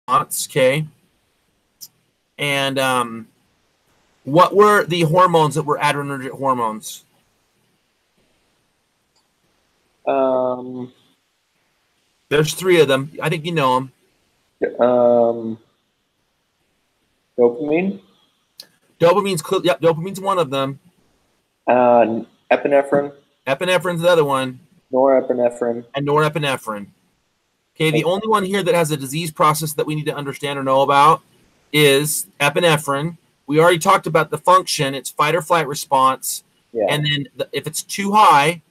okay? And what were the hormones that were adrenergic hormones? There's 3 of them. I think you know them. Dopamine. Yep, dopamine's one of them. Epinephrine. Epinephrine's the other one. Norepinephrine. And norepinephrine. Okay, the only one here that has a disease process that we need to understand or know about is epinephrine. We already talked about the function. It's fight or flight response. Yeah. And then if it's too high,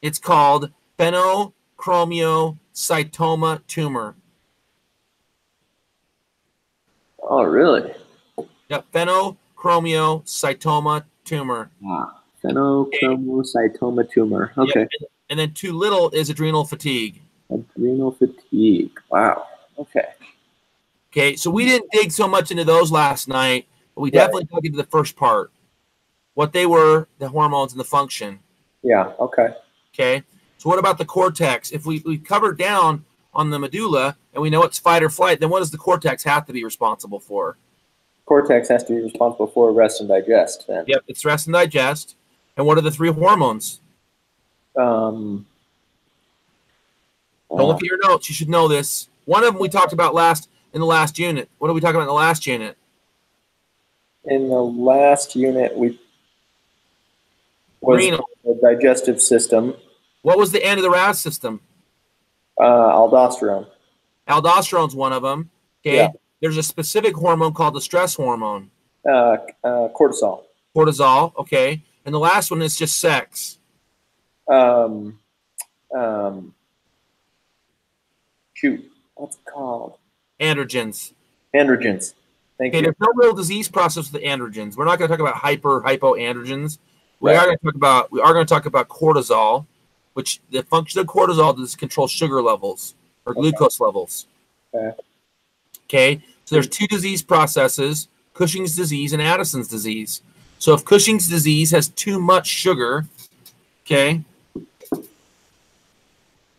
it's called phenochromiocytoma tumor. Oh, really? Yep, phenochromiocytoma tumor. Phenochromiocytoma tumor. Okay. Yep. And then too little is adrenal fatigue. Adrenal fatigue. Wow. Okay. Okay, so we didn't dig so much into those last night, but we definitely dug into the first part. What they were, the hormones and the function. Yeah, okay. Okay, so what about the cortex? If we covered down on the medulla and we know it's fight or flight, then what does the cortex have to be responsible for? Cortex has to be responsible for rest and digest then. Yep, it's rest and digest. And what are the 3 hormones? Don't look at your notes. You should know this. One of them we talked about in the last unit. What did we talk about in the last unit? In the last unit, we was renal. The digestive system. What was the end of the RAS system? Aldosterone. Aldosterone's one of them. Okay. Yeah. There's a specific hormone called the stress hormone. Cortisol. Cortisol. Okay. And the last one is just sex. Shoot. What's it called? Androgens. Androgens. Thank you. There's no real disease process with the androgens. We're not going to talk about hypoandrogens. We are going to talk about cortisol, which the function of cortisol is to control sugar levels or glucose levels. Okay. So there's 2 disease processes: Cushing's disease and Addison's disease. So if Cushing's disease has too much sugar, okay,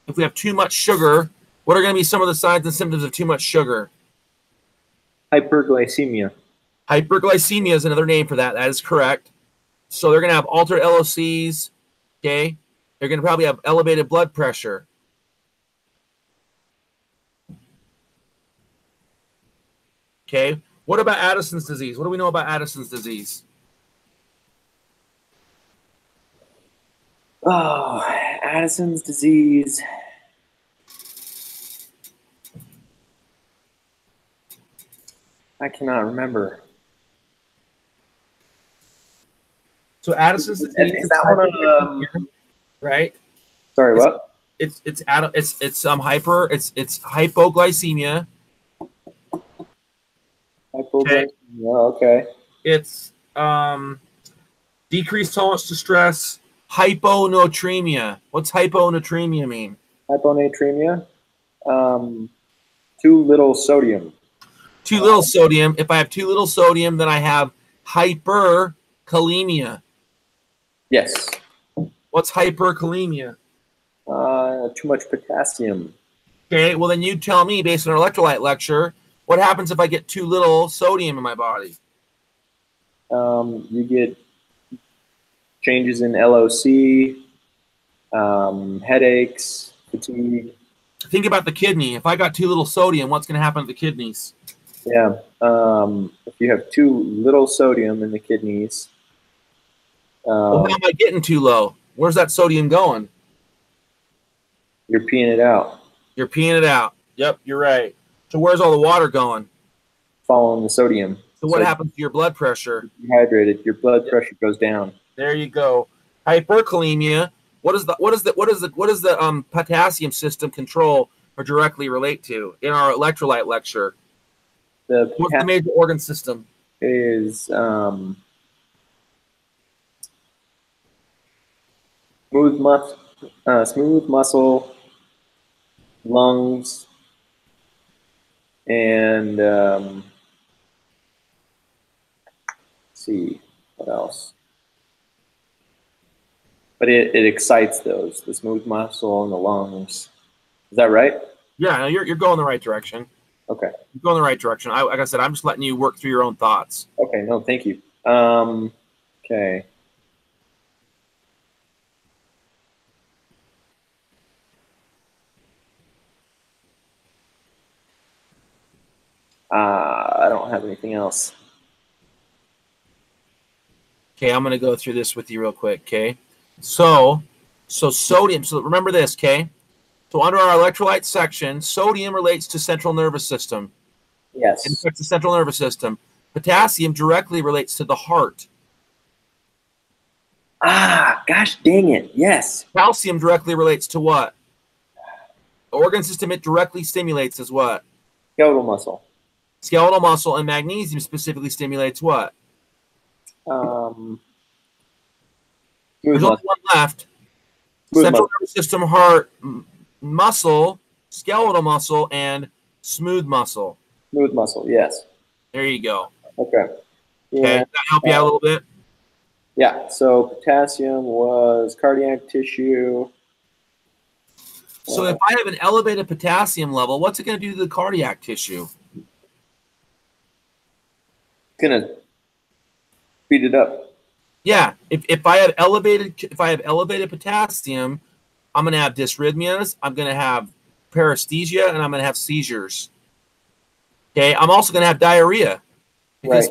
if we have too much sugar, what are going to be some of the signs and symptoms of too much sugar? Hyperglycemia. Hyperglycemia is another name for that. That is correct. So they're going to have altered LOCs, okay? They're going to probably have elevated blood pressure. Okay. What about Addison's disease? What do we know about Addison's disease? Oh, Addison's disease. I cannot remember. So Addison's disease is that one of right? Sorry, what? It's hypoglycemia. Hypoglycemia. Okay. It's decreased tolerance to stress. Hyponatremia. What's hyponatremia mean? Hyponatremia. Too little sodium. Too little sodium. If I have too little sodium, then I have hyperkalemia. Yes. What's hyperkalemia? Too much potassium. Okay, well then you tell me, based on our electrolyte lecture, what happens if I get too little sodium in my body? You get changes in LOC, headaches, fatigue. Think about the kidney. If I got too little sodium, what's going to happen to the kidneys? Yeah. If you have too little sodium in the kidneys. Well, how am I getting too low? Where's that sodium going? You're peeing it out. You're peeing it out. Yep, you're right. So where's all the water going? Following the sodium. So what happens to your blood pressure? Dehydrated. Your blood pressure goes down. There you go. Hyperkalemia. What does the potassium system control or directly relate to in our electrolyte lecture? What's the major organ system? Is smooth muscle, lungs, and let's see what else. But it excites those, the smooth muscle and the lungs. Is that right? Yeah, you're going the right direction. Okay. You're going the right direction. Like I said, I'm just letting you work through your own thoughts. Okay. No, thank you. Okay. I don't have anything else. Okay, I'm going to go through this with you real quick, okay? So sodium, so remember this, okay? So under our electrolyte section, sodium relates to central nervous system. Yes. It affects the central nervous system. Potassium directly relates to the heart. Gosh dang it. Yes. Calcium directly relates to what? The organ system it directly stimulates is what? Skeletal muscle. Skeletal muscle, and magnesium specifically stimulates what? Smooth There's muscle. only one left. Smooth Central muscle. nervous system, heart, muscle, skeletal muscle, and smooth muscle. Smooth muscle. Yes. There you go. Okay. Yeah. Okay, does that help you out a little bit? Yeah. So potassium was cardiac tissue. So if I have an elevated potassium level, what's it going to do to the cardiac tissue? It's gonna speed it up. Yeah. If I have elevated potassium, I'm going to have dysrhythmias. I'm going to have paresthesia, and I'm going to have seizures. Okay. I'm also going to have diarrhea because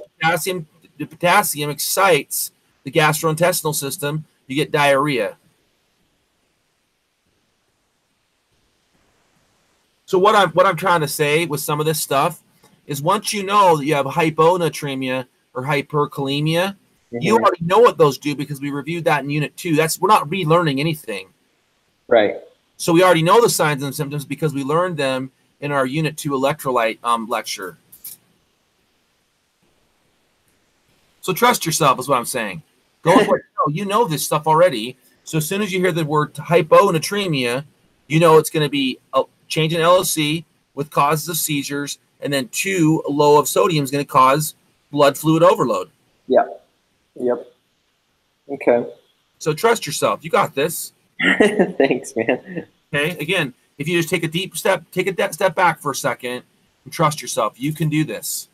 the potassium excites the gastrointestinal system. You get diarrhea. So what I'm trying to say with some of this stuff is once you know that you have hyponatremia or hyperkalemia, you already know what those do because we reviewed that in Unit 2. We're not relearning anything. Right. So we already know the signs and symptoms because we learned them in our Unit 2 electrolyte lecture. So trust yourself is what I'm saying. Go with what you know this stuff already. So as soon as you hear the word hyponatremia, you know it's going to be a change in LOC with causes of seizures, and then 2, low of sodium is going to cause blood fluid overload. Yeah. Yep. Okay. So trust yourself. You got this. Thanks, man. Okay. Again, if you just take a step back for a second and trust yourself, you can do this.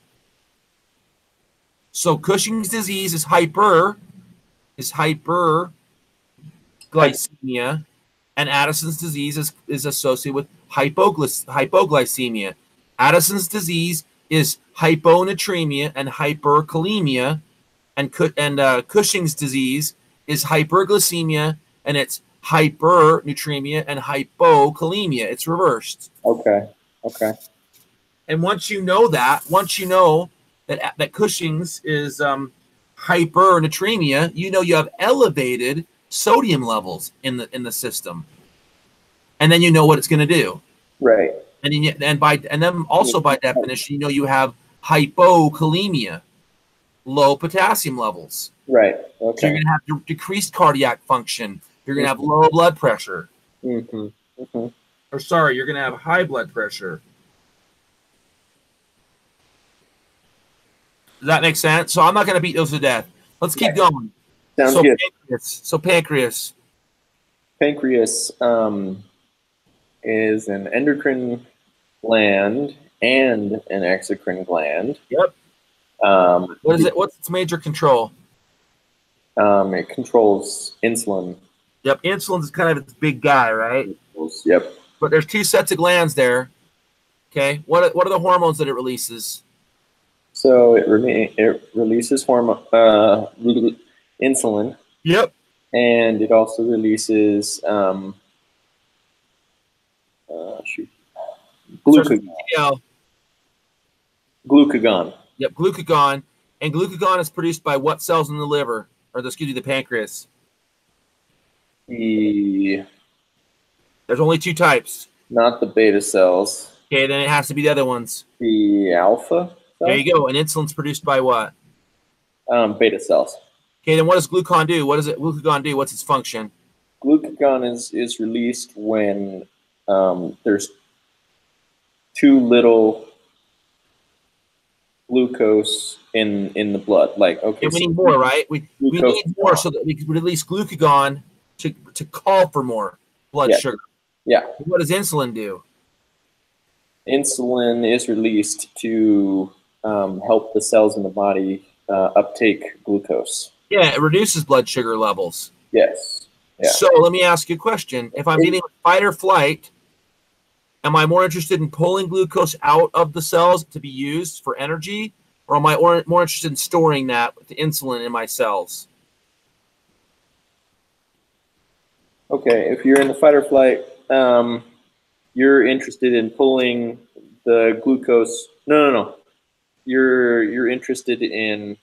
So Cushing's disease is hyperglycemia, and Addison's disease is associated with hypoglycemia. Addison's disease is hyponatremia and hyperkalemia, and Cushing's disease is hyperglycemia, and it's hypernatremia and hypokalemia. It's reversed. Okay. Okay. And once you know that Cushing's is hypernatremia, you know you have elevated sodium levels in the system, and then you know what it's going to do. Right. And then also by definition, you know you have hypokalemia, low potassium levels. Right. Okay. So you're going to have decreased cardiac function. You're going to have low blood pressure. Mm-hmm. Mm-hmm. Or sorry, you're going to have high blood pressure. Does that make sense? So I'm not going to beat those to death. Let's keep going. Sounds good. Pancreas. Pancreas is an endocrine gland and an exocrine gland. Yep. What is it? What's its major control? It controls insulin. Yep. Insulin is kind of its big guy, right? Yep. But there's 2 sets of glands there. Okay. What are the hormones that it releases? So it releases insulin. Yep. And it also releases glucagon. Glucagon. Yep, glucagon. And glucagon is produced by what cells in the liver? Or the pancreas? There's only 2 types. Not the beta cells. Okay, then it has to be the other ones. The alpha cell? There you go. And insulin's produced by what? Beta cells. Okay, then what does glucagon do? Glucagon do? What's its function? Glucagon is released when there's too little glucose in the blood. Like, okay, and we need more, right? We need more so that we can release glucagon to call for more blood sugar. Yeah. What does insulin do? Insulin is released to help the cells in the body uptake glucose. Yeah, it reduces blood sugar levels. Yes. Yeah. So let me ask you a question. If I'm dealing with fight or flight, am I more interested in pulling glucose out of the cells to be used for energy, or am I more interested in storing that with the insulin in my cells? Okay, if you're in the fight or flight, you're interested in pulling the glucose. No. You're interested in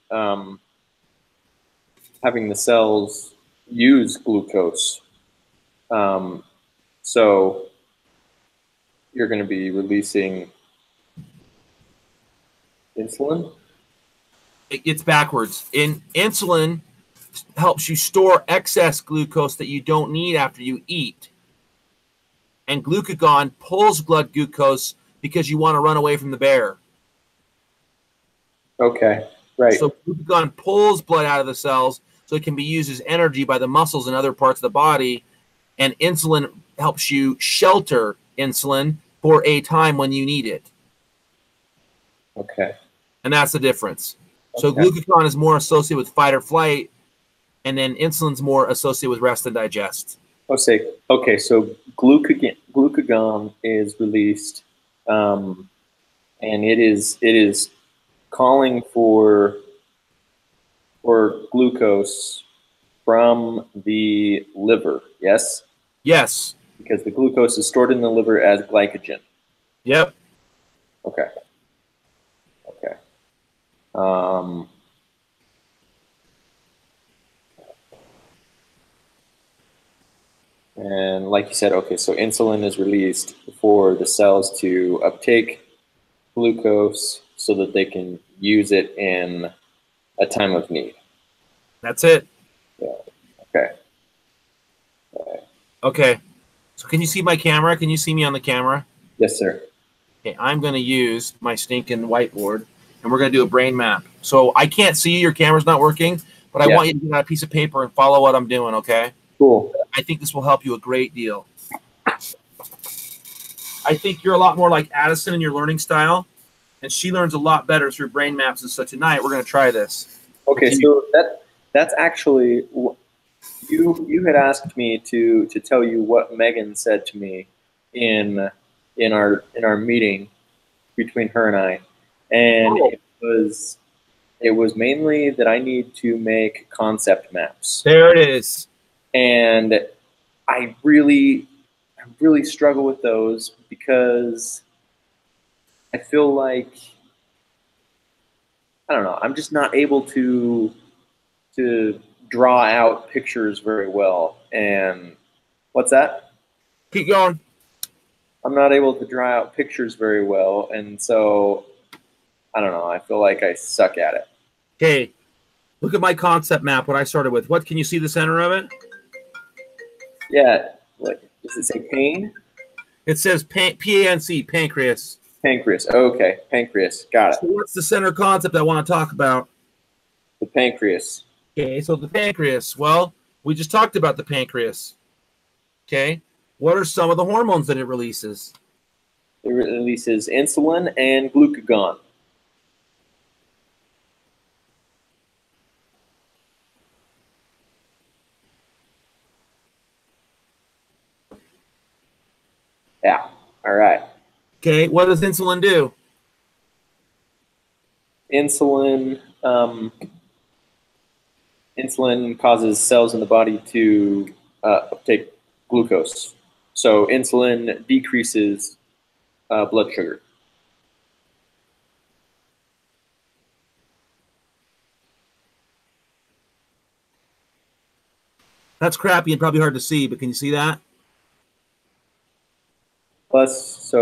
having the cells use glucose. So you're going to be releasing insulin. It's backwards. Insulin helps you store excess glucose that you don't need after you eat. And glucagon pulls blood glucose because you want to run away from the bear. Okay, right. So glucagon pulls blood out of the cells so it can be used as energy by the muscles and other parts of the body. And insulin helps you shelter insulin for a time when you need it. Okay. And that's the difference. Okay. So glucagon is more associated with fight or flight, and then insulin's more associated with rest and digest. Okay, so glucagon is released, and it is calling for glucose from the liver. Yes. Yes. Because the glucose is stored in the liver as glycogen. Yep. Okay. And like you said, okay, so insulin is released for the cells to uptake glucose so that they can use it in a time of need. That's it. Yeah. Okay. Okay. So can you see my camera? Can you see me on the camera? Yes, sir. Okay, I'm going to use my stinking whiteboard, and we're going to do a brain map. So I can't see you. Your camera's not working, but I want you to get out a piece of paper and follow what I'm doing, okay? Cool. I think this will help you a great deal. I think you're a lot more like Addison in your learning style, and she learns a lot better through brain maps. And so tonight we're going to try this. Okay, so that's actually you had asked me to tell you what Megan said to me in our meeting between her and I, and it was mainly that I need to make concept maps. There it is. And I really struggle with those because I feel like, I don't know, I'm just not able to draw out pictures very well. And what's that? Keep going. I'm not able to draw out pictures very well, and so I don't know, I feel like I suck at it. Okay, look at my concept map, what I started with. What, can you see the center of it? Yeah, like, does it say pain? It says P-A-N-C, pancreas. Pancreas, okay, pancreas, got it. So what's the center concept I want to talk about? The pancreas. Okay, so the pancreas. Well, we just talked about the pancreas. Okay, what are some of the hormones that it releases? It releases insulin and glucagon. Yeah, all right. Okay, what does insulin do? Insulin causes cells in the body to uptake glucose. So insulin decreases blood sugar. That's crappy and probably hard to see, but can you see that? Plus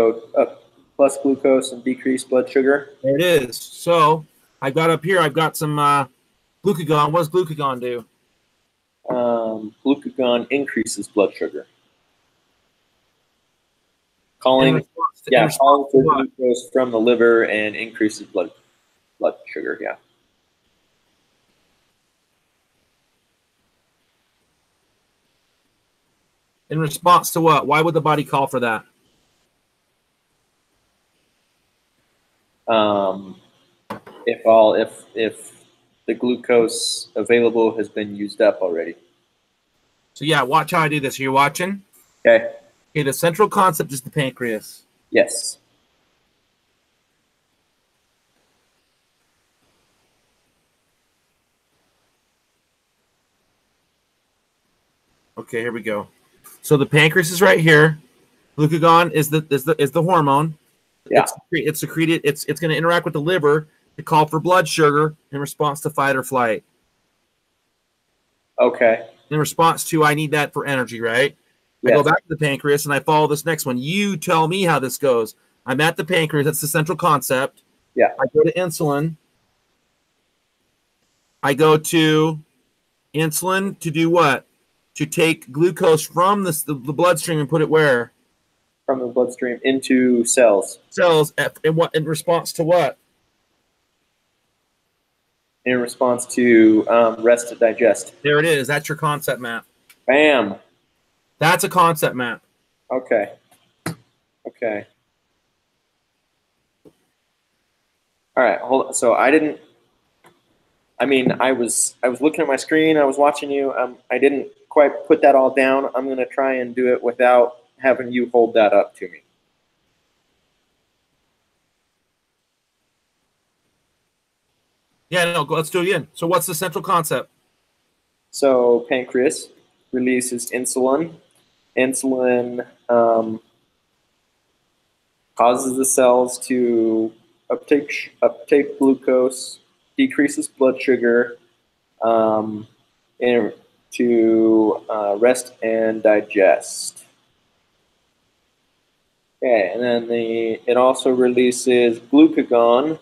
glucose and decreased blood sugar. There it is. So I've got up here, I've got some glucagon. What does glucagon do? Glucagon increases blood sugar. Calling for glucose from the liver and increases blood sugar, yeah. In response to what? Why would the body call for that? if the glucose available has been used up already. So yeah, watch how I do this. Are you watching? Okay. Okay, the central concept is the pancreas. Yes. Okay, here we go. So the pancreas is right here. Glucagon is the hormone. Yeah. It's secreted. It's going to interact with the liver to call for blood sugar in response to fight or flight. Okay. In response to I need that for energy, right? Yes. I go back to the pancreas and I follow this next one. You tell me how this goes. I'm at the pancreas. That's the central concept. Yeah. I go to insulin. I go to insulin to do what? To take glucose from the bloodstream and put it where? From the bloodstream into cells. Cells. In response to what? In response to rest to digest. There it is. That's your concept map. Bam. That's a concept map. Okay. Okay. All right. Hold on. So I was looking at my screen. I was watching you. I didn't quite put that all down. I'm going to try and do it without having you hold that up to me. Yeah, no, let's do it again. So what's the central concept? So pancreas releases insulin. Insulin causes the cells to uptake glucose, decreases blood sugar, and to rest and digest. Okay, and then it also releases glucagon.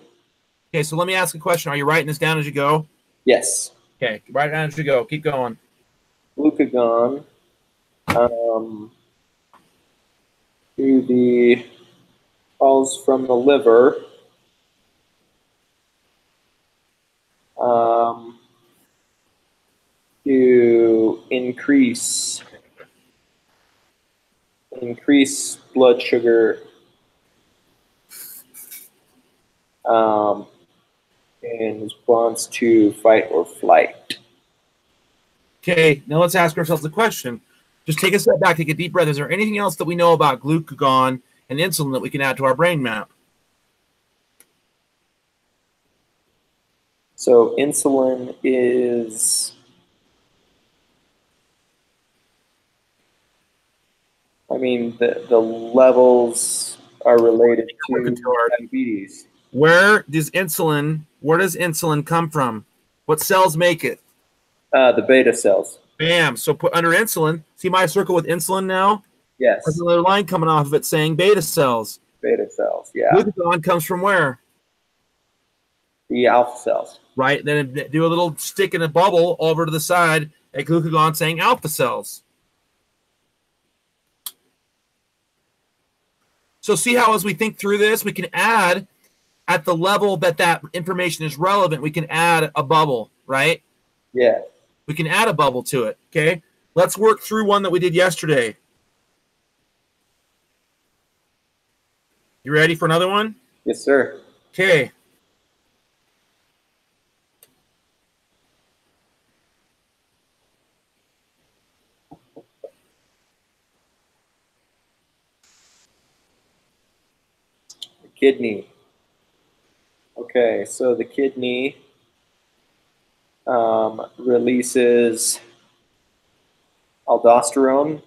Okay, so let me ask a question. Are you writing this down as you go? Yes. Okay, write it down as you go. Keep going. Glucagon to the falls from the liver. To increase blood sugar in response to fight or flight. Okay, now let's ask ourselves a question. Just take a step back, take a deep breath. Is there anything else that we know about glucagon and insulin that we can add to our brain map? So insulin is, the levels are related to diabetes. Where does insulin come from? What cells make it? The beta cells. Bam. So put under insulin. See my circle with insulin now? Yes. There's another line coming off of it saying beta cells. Beta cells, yeah. Glucagon comes from where? The alpha cells. Right. Then do a little stick in a bubble over to the side at glucagon saying alpha cells. So see how as we think through this, we can add at the level that information is relevant, we can add a bubble, right? Yeah. We can add a bubble to it, okay? Let's work through one that we did yesterday. You ready for another one? Yes, sir. Okay. Kidney. Okay, so the kidney releases aldosterone.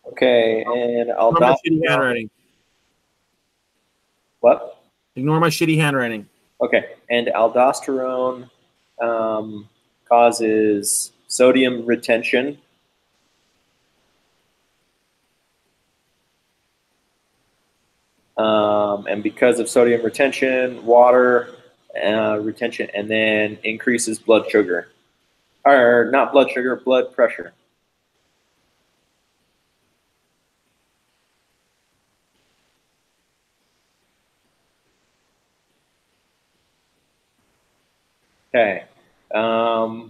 Okay, and Ignore my shitty handwriting. What? Ignore my shitty handwriting. Okay, and aldosterone causes sodium retention. And because of sodium retention, water retention, and then increases blood sugar. Or not blood sugar, blood pressure. Okay. The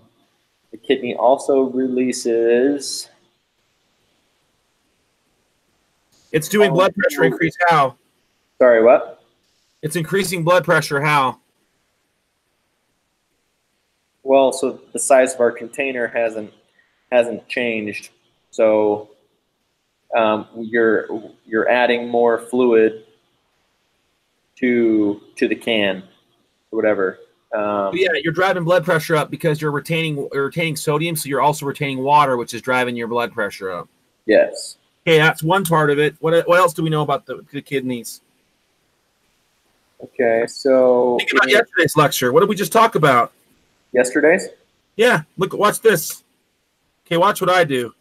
kidney also releases It's doing blood pressure increase how? Sorry, what? It's increasing blood pressure how? Well, so the size of our container hasn't changed. So you're adding more fluid to the can, or whatever. Yeah, you're driving blood pressure up because you're retaining sodium, so you're also retaining water, which is driving your blood pressure up. Yes. Okay, that's one part of it. What else do we know about the kidneys? Okay, so Think about yesterday's lecture. What did we just talk about? Yesterday's? Yeah, watch this. Okay, watch what I do.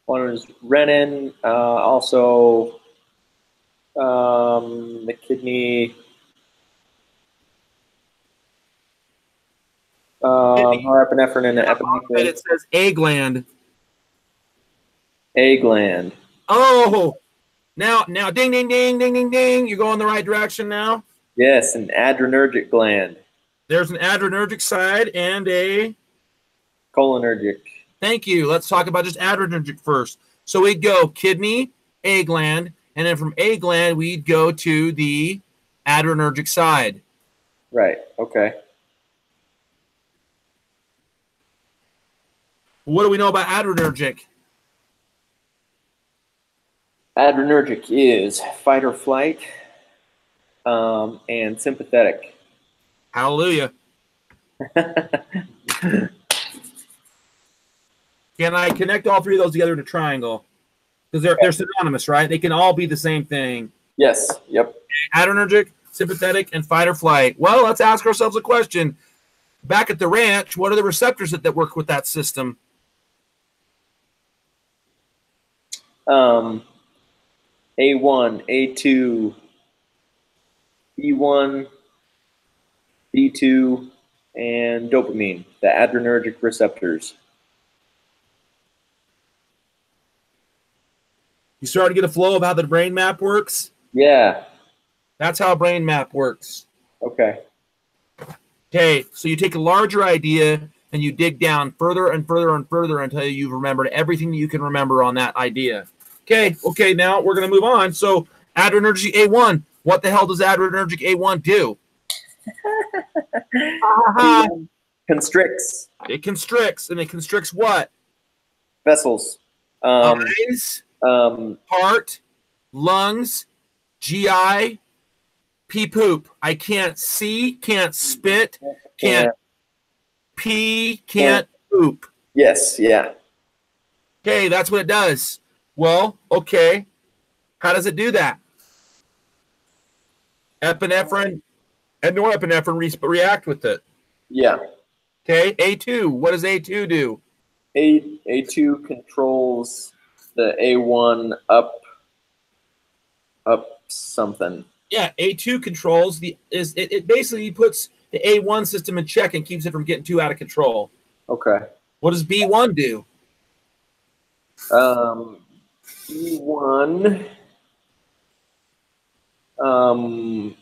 One was renin, also the kidney, norepinephrine and epinephrine. It says A gland. A gland. Oh, now, ding, ding, ding, ding, ding, ding. You're going the right direction now. Yes, an adrenergic gland. There's an adrenergic side and a cholinergic. Thank you. Let's talk about just adrenergic first. So we'd go kidney, A gland, and then from A gland, we'd go to the adrenergic side. Right. Okay. What do we know about adrenergic? Adrenergic is fight or flight and sympathetic. Hallelujah. Can I connect all three of those together in a triangle? Because they're synonymous, right? They can all be the same thing. Yes. Yep. Adrenergic, sympathetic, and fight or flight. Well, let's ask ourselves a question. Back at the ranch, what are the receptors that work with that system? A1, A2, B1, B2, and dopamine, the adrenergic receptors. You start to get a flow of how the brain map works? Yeah. That's how a brain map works. Okay. Okay, so you take a larger idea and you dig down further and further and further until you've remembered everything that you can remember on that idea. Okay, now we're going to move on. So adrenergic A1, what the hell does adrenergic A1 do? Constricts. It constricts, and it constricts what? Vessels. Eyes, heart, lungs, GI, pee poop. I can't see, can't spit, can't pee, can't poop. Yes, yeah. Okay, that's what it does. Well, okay. How does it do that? Epinephrine and norepinephrine react with it. Yeah. Okay, A2. What does A2 do? A2 controls the A1 up something. Yeah, A2 controls it basically puts the A1 system in check and keeps it from getting too out of control. Okay. What does B1 do? B1 one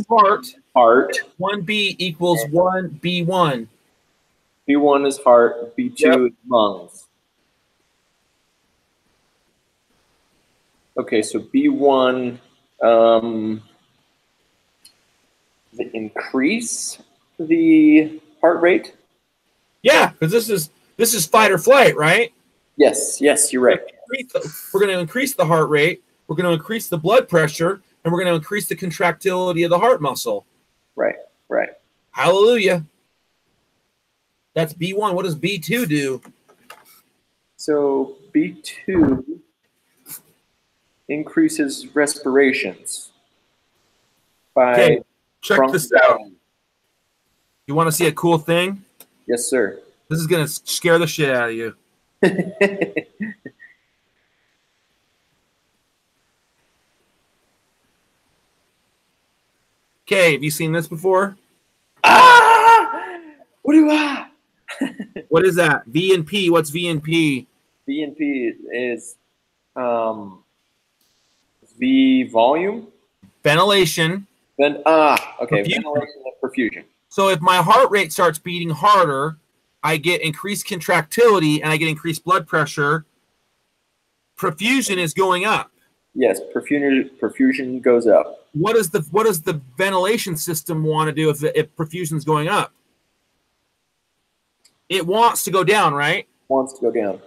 heart. 1B equals 1 B1. B1 is heart, B2 is lungs. Okay, so B1 increase the heart rate? Yeah, because this is fight or flight, right? Yes, you're right. We're going to increase the heart rate, we're going to increase the blood pressure, and we're going to increase the contractility of the heart muscle. Right. Hallelujah. That's B1. What does B2 do? So B2 increases respirations by check this out. You want to see a cool thing? Yes, sir. This is going to scare the shit out of you. Okay, have you seen this before? What do I? What is that? V and P. What's V and P? V and P is V volume. Ventilation. Okay. Perfusion. Ventilation and perfusion. So if my heart rate starts beating harder, I get increased contractility and I get increased blood pressure. perfusion is going up. Yes, perfusion goes up. What does the ventilation system want to do if perfusion is going up? It wants to go down, right? Wants to go down.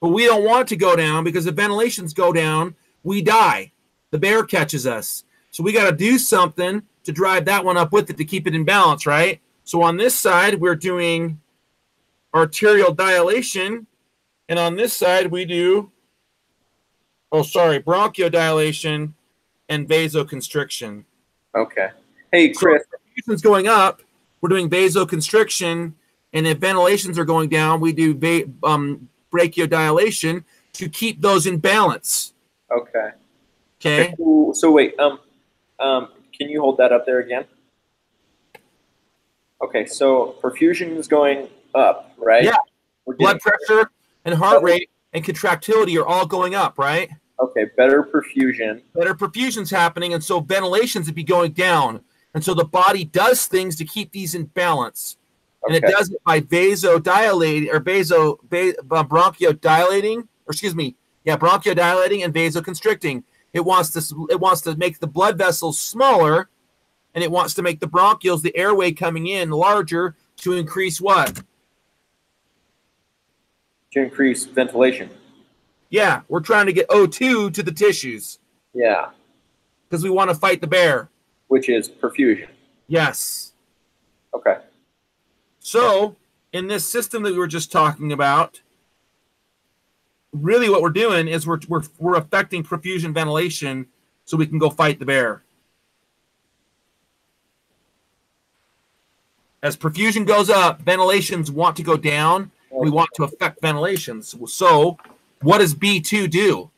But we don't want it to go down, because if ventilations go down, we die. The bear catches us. So we got to do something to drive that one up with it to keep it in balance, right? So on this side, we're doing arterial dilation. And on this side, we do, bronchodilation and vasoconstriction. Okay. Hey, Chris. So if perfusion's going up, we're doing vasoconstriction. And if ventilations are going down, we do brachiodilation to keep those in balance. Okay. Okay. So wait, can you hold that up there again? Okay, so perfusion is going up, right? Yeah. Blood pressure and heart rate and contractility are all going up, right? Okay, better perfusion. Better perfusion's happening, and so ventilations would be going down. And so the body does things to keep these in balance. And it does it by vasodilating or bronchodilating, bronchodilating and vasoconstricting. It wants to make the blood vessels smaller, and it wants to make the bronchioles, the airway coming in, larger to increase what? To increase ventilation. Yeah, we're trying to get O2 to the tissues. Yeah. Because we want to fight the bear. Which is perfusion. Yes. Okay. So, in this system that we were just talking about, really what we're doing is we're affecting perfusion ventilation so we can go fight the bear. As perfusion goes up, ventilations want to go down. We want to affect ventilations. So, what does B2 do?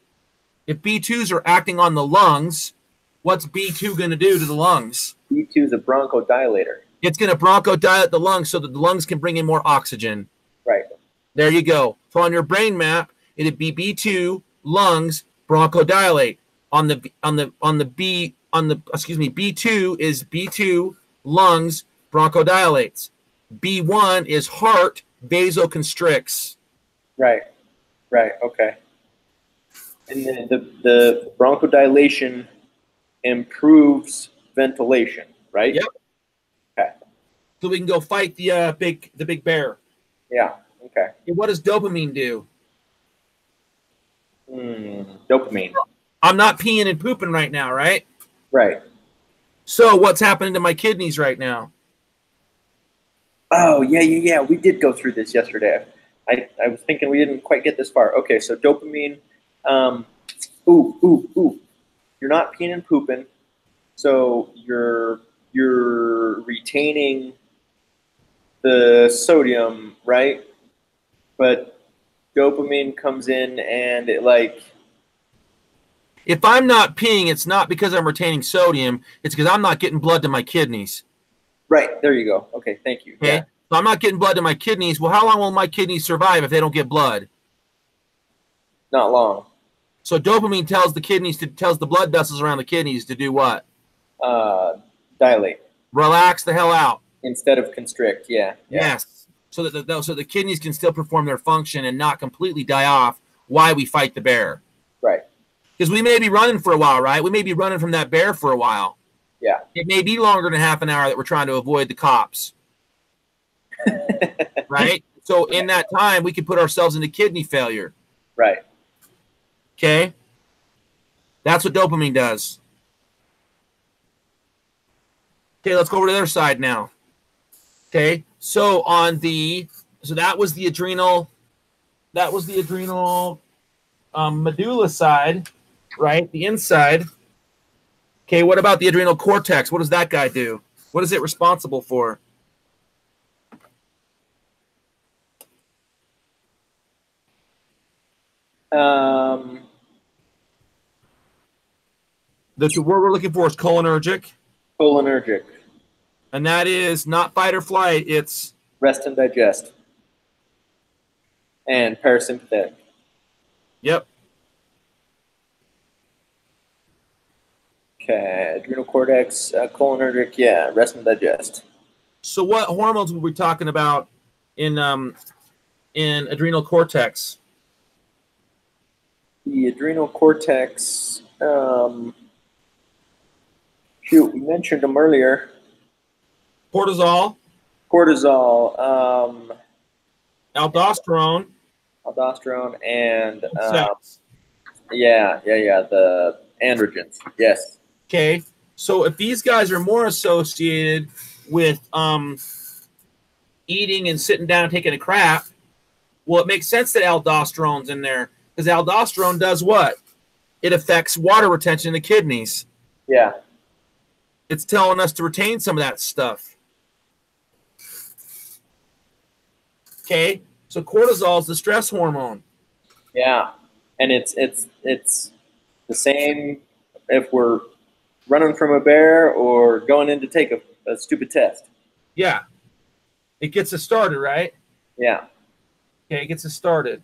If B2s are acting on the lungs, what's B2 going to do to the lungs? B2 is a bronchodilator. It's going to bronchodilate the lungs so that the lungs can bring in more oxygen. Right. There you go. So on your brain map, it'd be B2 lungs bronchodilate. B2 is B2 lungs bronchodilates. B1 is heart vasoconstricts. Right. Right. Okay. And then the bronchodilation improves ventilation, right? Yep. Okay. So we can go fight the big bear. Yeah. Okay. And what does dopamine do? Dopamine. I'm not peeing and pooping right now, right? Right. So what's happening to my kidneys right now? Oh, yeah. We did go through this yesterday. I was thinking we didn't quite get this far. Okay, so dopamine. You're not peeing and pooping, so you're retaining the sodium, right? But dopamine comes in and it if I'm not peeing, it's not because I'm retaining sodium. It's because I'm not getting blood to my kidneys. Right. There you go. Okay. Thank you. Okay. Yeah. So I'm not getting blood to my kidneys. Well, how long will my kidneys survive if they don't get blood? Not long. So dopamine tells the blood vessels around the kidneys to do what? Dilate. Relax the hell out. Instead of constrict. Yeah. Yes. So that the kidneys can still perform their function and not completely die off while we fight the bear. Right. Because we may be running for a while, right? We may be running from that bear for a while. Yeah. It may be longer than half an hour that we're trying to avoid the cops. Right? So in that time, we could put ourselves into kidney failure. Right. Okay? That's what dopamine does. Okay, let's go over to the other side now. Okay, so that was the adrenal medulla side, right? The inside. Okay, what about the adrenal cortex? What does that guy do? What is it responsible for? The word we're looking for is cholinergic. Cholinergic. And that is not fight or flight. It's rest and digest. And parasympathetic. Yep. Okay, adrenal cortex, cholinergic, yeah, rest and digest. So what hormones were we talking about in adrenal cortex? The adrenal cortex. Shoot, we mentioned them earlier. Cortisol. Cortisol. Aldosterone. And Sex. the androgens. Yes. Okay. So if these guys are more associated with eating and sitting down and taking a crap, well, it makes sense that aldosterone's in there, because aldosterone does what? It affects water retention in the kidneys. Yeah. It's telling us to retain some of that stuff. Okay. So cortisol is the stress hormone. Yeah. And it's the same if we're running from a bear or going in to take a stupid test. Yeah. It gets us started, right? Yeah. Okay, it gets us started.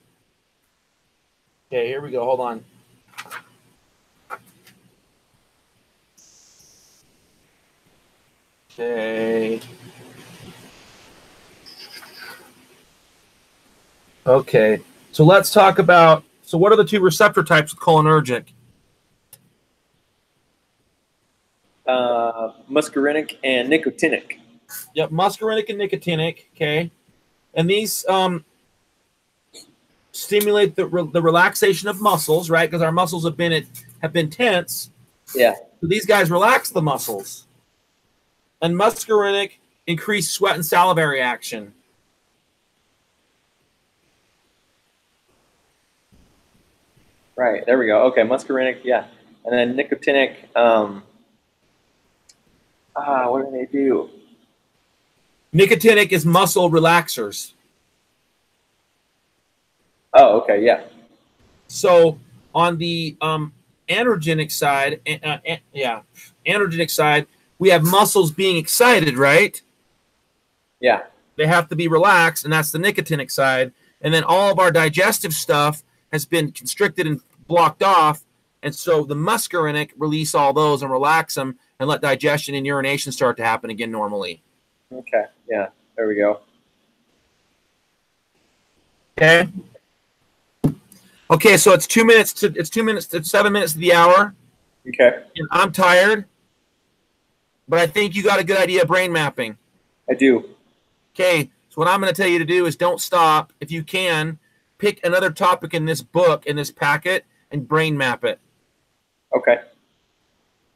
Okay, here we go. Hold on. Okay. Okay. So let's talk about, so what are the two receptor types of cholinergic? Muscarinic and nicotinic. Yep, muscarinic and nicotinic. Okay. And these stimulate the relaxation of muscles, right? Because our muscles have been tense. Yeah. So these guys relax the muscles. And muscarinic increase sweat and salivary action. Right. There we go. Okay, muscarinic. Yeah. And then nicotinic. What do they do? Nicotinic is muscle relaxers. Oh, okay. Yeah. So on the androgenic side, androgenic side, we have muscles being excited, right? Yeah. They have to be relaxed, and that's the nicotinic side. And then all of our digestive stuff has been constricted and blocked off, and so the muscarinic release all those and relax them and let digestion and urination start to happen again normally. Okay. Yeah. There we go. Okay. Okay, so it's 7 minutes to the hour. Okay. And I'm tired, but I think you got a good idea of brain mapping. I do. Okay, so what I'm going to tell you to do is don't stop. If you can, pick another topic in this book, in this packet, and brain map it. Okay.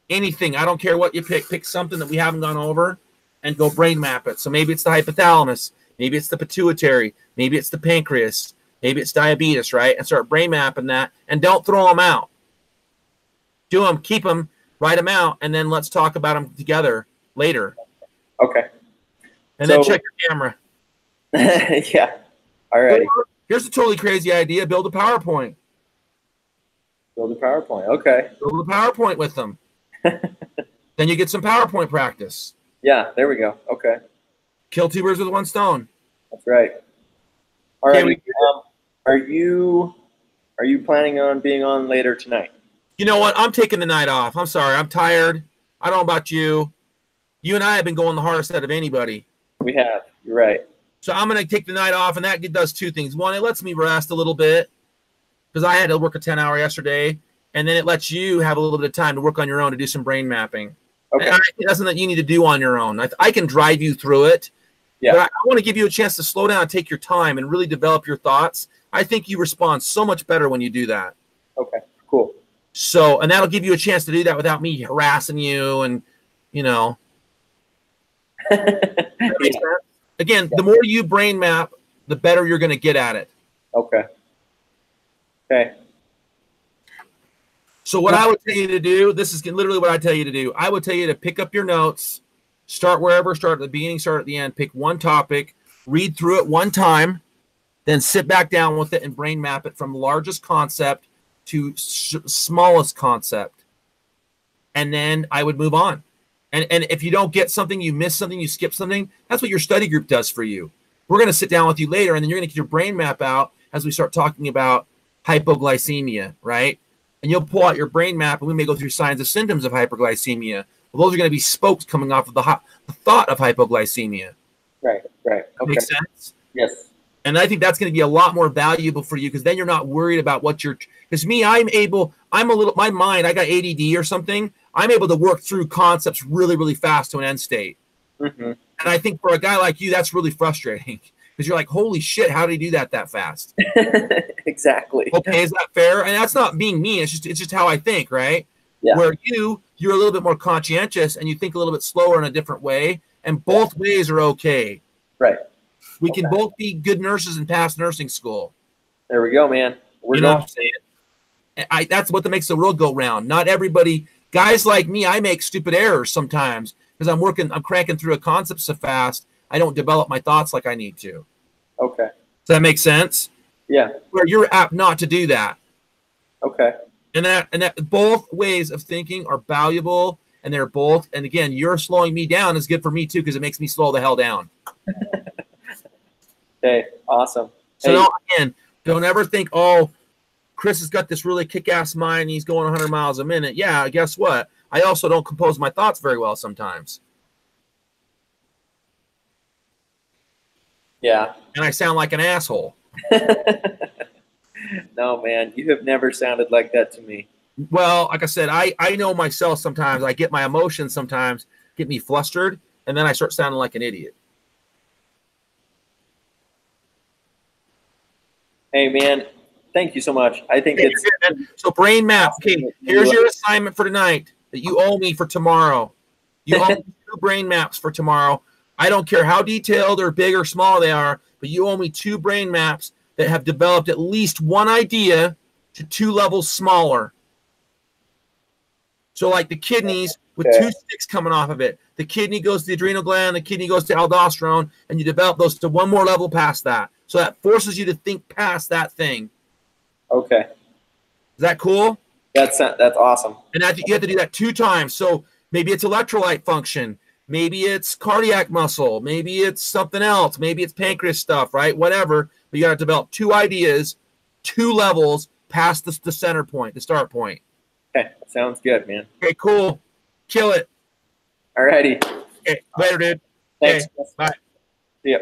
Anything. I don't care what you pick. Pick something that we haven't gone over and go brain map it. So maybe it's the hypothalamus. Maybe it's the pituitary. Maybe it's the pancreas. Maybe it's diabetes, right? And start brain mapping that. And don't throw them out. Do them, keep them, write them out, and then let's talk about them together later. Okay. And then check your camera. Yeah. All right. Here's a totally crazy idea. Build a PowerPoint. Build a PowerPoint. Okay. Build a PowerPoint with them. Then you get some PowerPoint practice. Yeah, there we go. Okay. Kill two birds with one stone. That's right. All right. Are you planning on being on later tonight? You know what? I'm taking the night off. I'm sorry. I'm tired. I don't know about you. You and I have been going the hardest out of anybody. We have. You're right. So I'm going to take the night off, and that does two things. One, it lets me rest a little bit because I had to work a 10-hour yesterday, and then it lets you have a little bit of time to work on your own to do some brain mapping. Okay. That's something that you need to do on your own. I can drive you through it, yeah. But I want to give you a chance to slow down and take your time and really develop your thoughts. I think you respond so much better when you do that. Okay, cool. So, and that'll give you a chance to do that without me harassing you and, you know. Again, the more you brain map, the better you're going to get at it. Okay. Okay. So what I would tell you to do, this is literally what I tell you to do. I would tell you to pick up your notes, start wherever, start at the beginning, start at the end, pick one topic, read through it one time, then sit back down with it and brain map it from largest concept to smallest concept. And then I would move on. And if you don't get something, you miss something, you skip something, that's what your study group does for you. We're going to sit down with you later, and then you're going to get your brain map out as we start talking about hypoglycemia, right? And you'll pull out your brain map, and we may go through signs and symptoms of hyperglycemia. Well, those are going to be spokes coming off of the thought of hypoglycemia. Right. Okay. Makes sense? Yes. And I think that's going to be a lot more valuable for you because then you're not worried about what you're – because me, I'm a little – my mind, I got ADD or something. I'm able to work through concepts really, really fast to an end state. Mm-hmm. And I think for a guy like you, that's really frustrating because you're like, holy shit, how did he do that fast? Exactly. Okay, is that fair? And that's not being mean. It's just how I think, right? Yeah. Where you're a little bit more conscientious and you think a little bit slower in a different way, and both ways are okay. Right. We can both be good nurses and pass nursing school. There we go, man. You know what I'm saying? That's what makes the world go round. Not everybody, guys like me, I make stupid errors sometimes because I'm cranking through a concept so fast, I don't develop my thoughts like I need to. Okay. Does that make sense? Yeah. Where you're apt not to do that. Okay. And that both ways of thinking are valuable, and they're both. And again, you're slowing me down is good for me too because it makes me slow the hell down. Okay. Awesome. So again, don't ever think, oh, Chris has got this really kick-ass mind. And he's going 100 miles a minute. Yeah. Guess what? I also don't compose my thoughts very well sometimes. Yeah. And I sound like an asshole. No, man, you have never sounded like that to me. Well, like I said, I know myself sometimes. I get my emotions sometimes get me flustered, and then I start sounding like an idiot. Hey, man, thank you so much. I think it's good. So brain map. Okay, here's your assignment for tonight that you owe me for tomorrow. You owe me 2 brain maps for tomorrow. I don't care how detailed or big or small they are, but you owe me 2 brain maps that have developed at least one idea to 2 levels smaller. So like the kidneys with 2 sticks coming off of it. The kidney goes to the adrenal gland, the kidney goes to aldosterone, and you develop those to one more level past that. So that forces you to think past that thing. Okay. Is that cool? That's awesome. And you have to do that 2 times. So maybe it's electrolyte function. Maybe it's cardiac muscle. Maybe it's something else. Maybe it's pancreas stuff, right? Whatever. But you got to develop 2 ideas, 2 levels past the center point, the start point. Okay. Sounds good, man. Okay, cool. Kill it. All righty. Okay, later, dude. Thanks. Okay, bye. See ya.